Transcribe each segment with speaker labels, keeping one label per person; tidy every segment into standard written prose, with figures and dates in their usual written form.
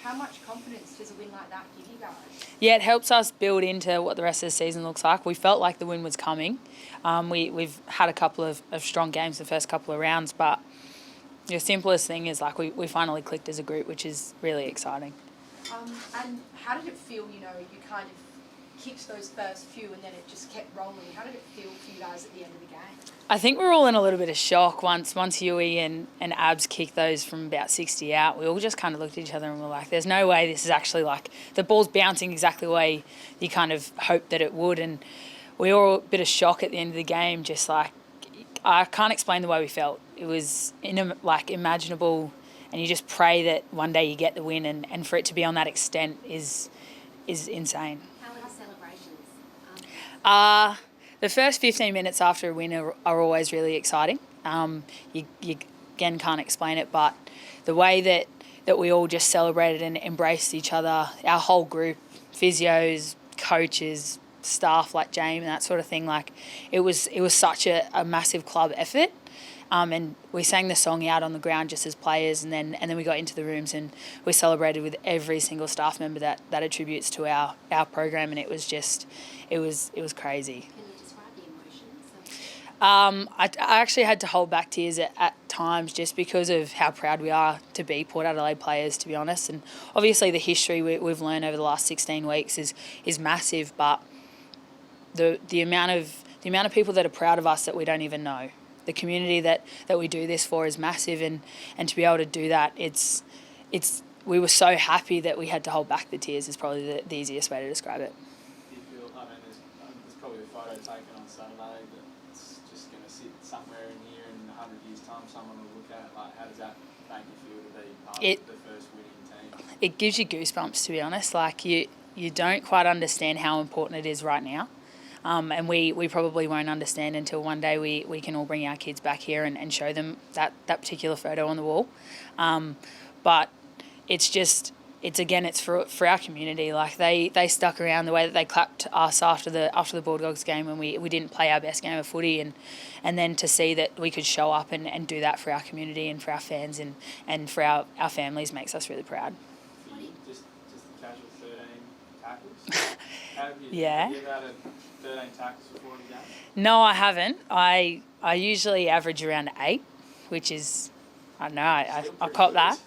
Speaker 1: How much confidence does a win like that give you guys?
Speaker 2: Yeah, it helps us build into what the rest of the season looks like. We felt like the win was coming. We've had a couple of strong games the first couple of rounds, but the simplest thing is like we finally clicked as a group, which is really exciting.
Speaker 1: And how did it feel, you kind of kicked those first few and then it just kept rolling? How did it feel for you guys at the end of the game?
Speaker 2: I think we're all in a little bit of shock once Huey and Abs kicked those from about 60 out. We all just kind of looked at each other and were like, there's no way this is actually like the ball's bouncing exactly the way you kind of hoped that it would. And we were all a bit of shock at the end of the game, just like, I can't explain the way we felt. It was imaginable, and you just pray that one day you get the win, and for it to be on that extent is insane.
Speaker 3: How are the celebrations?
Speaker 2: The first 15 minutes after a win are always really exciting. You again can't explain it, but the way that we all just celebrated and embraced each other, our whole group, physios, coaches, staff like James and that sort of thing, like it was such a massive club effort. And we sang the song out on the ground just as players, and then we got into the rooms and we celebrated with every single staff member that attributes to our program, and it was crazy.
Speaker 3: Can you describe the emotions?
Speaker 2: I actually had to hold back tears at times just because of how proud we are to be Port Adelaide players, to be honest. And obviously the history we've learned over the last 16 weeks is massive, but the amount of people that are proud of us that we don't even know. The community that we do this for is massive, and to be able to do that, we were so happy that we had to hold back the tears is probably the easiest way to describe it.
Speaker 4: Do you feel, there's probably a photo taken on Saturday that's just going to sit somewhere in here in 100 years' time, someone will look at it, like, how does that make you feel to be part of the first winning team?
Speaker 2: It gives you goosebumps, to be honest. Like, you don't quite understand how important it is right now. And we probably won't understand until one day we can all bring our kids back here and show them that particular photo on the wall. But it's for our community. Like they stuck around, the way that they clapped us after the Bulldogs game when we didn't play our best game of footy, and then to see that we could show up and do that for our community and for our fans and for our families makes us really proud.
Speaker 4: Just the casual 13 tackles? Have you
Speaker 2: Yeah.
Speaker 4: Have you had 13 tackles before the game?
Speaker 2: No, I haven't. I usually average around 8, which is, I don't know, I'll cop that.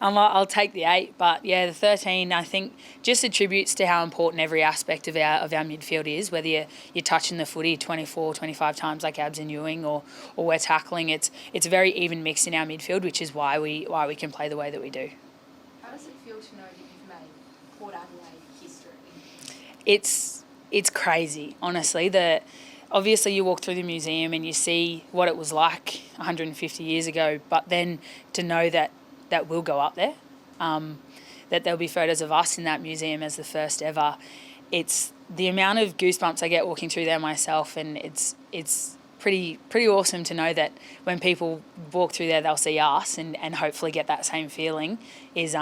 Speaker 2: I'll take the 8, but yeah, the 13 I think just attributes to how important every aspect of our midfield is, whether you're touching the footy 24, 25 times like Abs and Ewing, or we're tackling. It's a very even mix in our midfield, which is why we can play the way that we do.
Speaker 1: How does it feel to know that you've made Port Adelaide history?
Speaker 2: It's crazy, honestly. Obviously you walk through the museum and you see what it was like 150 years ago, but then to know that will go up there, that there'll be photos of us in that museum as the first ever. It's the amount of goosebumps I get walking through there myself, and it's pretty awesome to know that when people walk through there they'll see us and hopefully get that same feeling is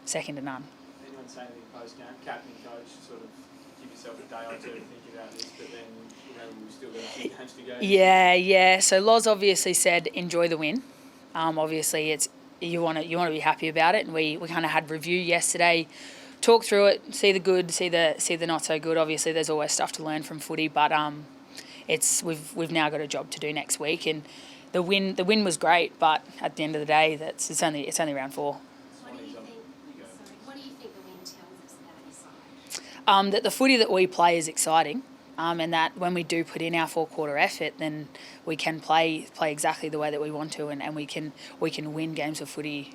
Speaker 2: second to none.
Speaker 4: Anyone say anything post-game? Captain, coach, sort of give yourself a day or two to think about this, but then we've still got a few games to go.
Speaker 2: Yeah. So Loz obviously said enjoy the win. Obviously you want to be happy about it, and we kind of had review yesterday, talk through it, see the good, see the not so good. Obviously there's always stuff to learn from footy, but we've now got a job to do next week, and the win was great, but at the end of the day it's only round 4.
Speaker 3: What do you think the win tells us about your side?
Speaker 2: That the footy that we play is exciting, and that when we do put in our 4-quarter effort, then we can play exactly the way that we want to, and we can win games of footy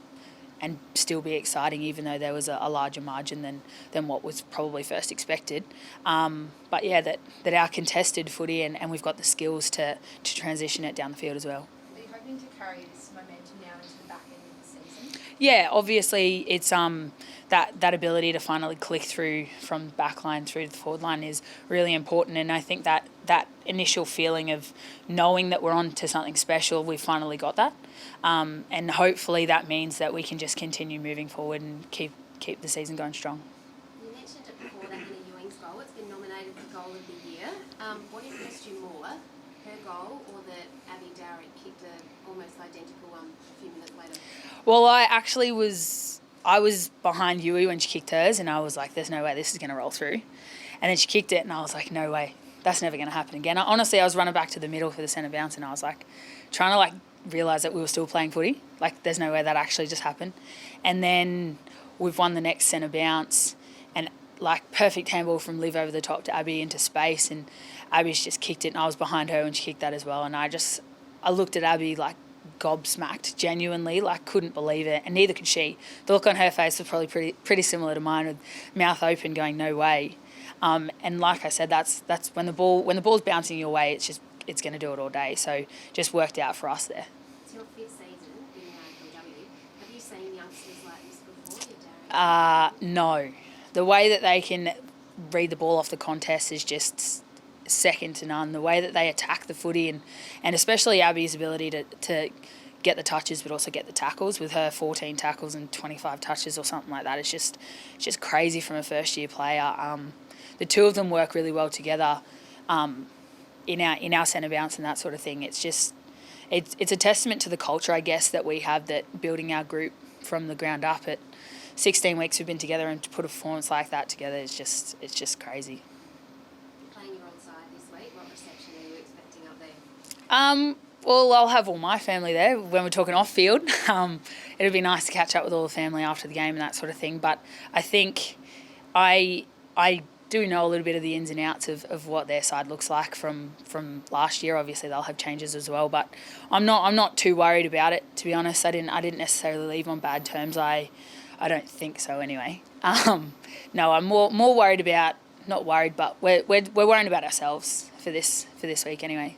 Speaker 2: and still be exciting, even though there was a larger margin than what was probably first expected. But yeah, that our contested footy and we've got the skills to transition it down the field as well.
Speaker 1: Are you hoping to carry this momentum now into the back end of the season?
Speaker 2: Yeah, obviously it's that ability to finally click through from back line through to the forward line is really important, and I think that initial feeling of knowing that we're on to something special, we finally got that, and hopefully that means that we can just continue moving forward and keep the season going strong.
Speaker 3: You mentioned it before, that Hannah Ewing's goal. It's been nominated for Goal of the Year. What impressed you more, her goal or that Abby Darrett kicked a almost identical one a few minutes later?
Speaker 2: Well, I actually was I was behind Yui when she kicked hers, and I was like, there's no way this is going to roll through. And then she kicked it, and I was like, no way, that's never going to happen again. Honestly, I was running back to the middle for the centre bounce, and I was like, trying to like realise that we were still playing footy. Like, there's no way that actually just happened. And then we've won the next centre bounce, and like perfect handball from Liv over the top to Abby into space, and Abby's just kicked it, and I was behind her when she kicked that as well. And I looked at Abby like gobsmacked, genuinely, like couldn't believe it, and neither could she. The look on her face was probably pretty similar to mine, with mouth open, going no way. And like I said, that's when the ball's bouncing your way, it's going to do it all day. So just worked out for us there.
Speaker 3: It's your fifth season being at LW. Have you seen youngsters like this before, Darren?
Speaker 2: No. The way that they can read the ball off the contest is just second to none. The way that they attack the footy, and especially Abby's ability to get the touches but also get the tackles, with her 14 tackles and 25 touches or something like that. It's just crazy from a first-year player. The two of them work really well together in our centre bounce and that sort of thing. It's a testament to the culture, I guess, that we have, that building our group from the ground up. At 16 weeks we've been together, and to put a performance like that together is just crazy.
Speaker 3: Playing your old side this week, what reception are you expecting up there?
Speaker 2: Well, I'll have all my family there when we're talking off-field. It'd be nice to catch up with all the family after the game and that sort of thing. But I think I do know a little bit of the ins and outs of what their side looks like from last year. Obviously, they'll have changes as well, but I'm not too worried about it, to be honest. I didn't necessarily leave on bad terms. I don't think so anyway. No, I'm more worried about, not worried, but we're worrying about ourselves for this week anyway.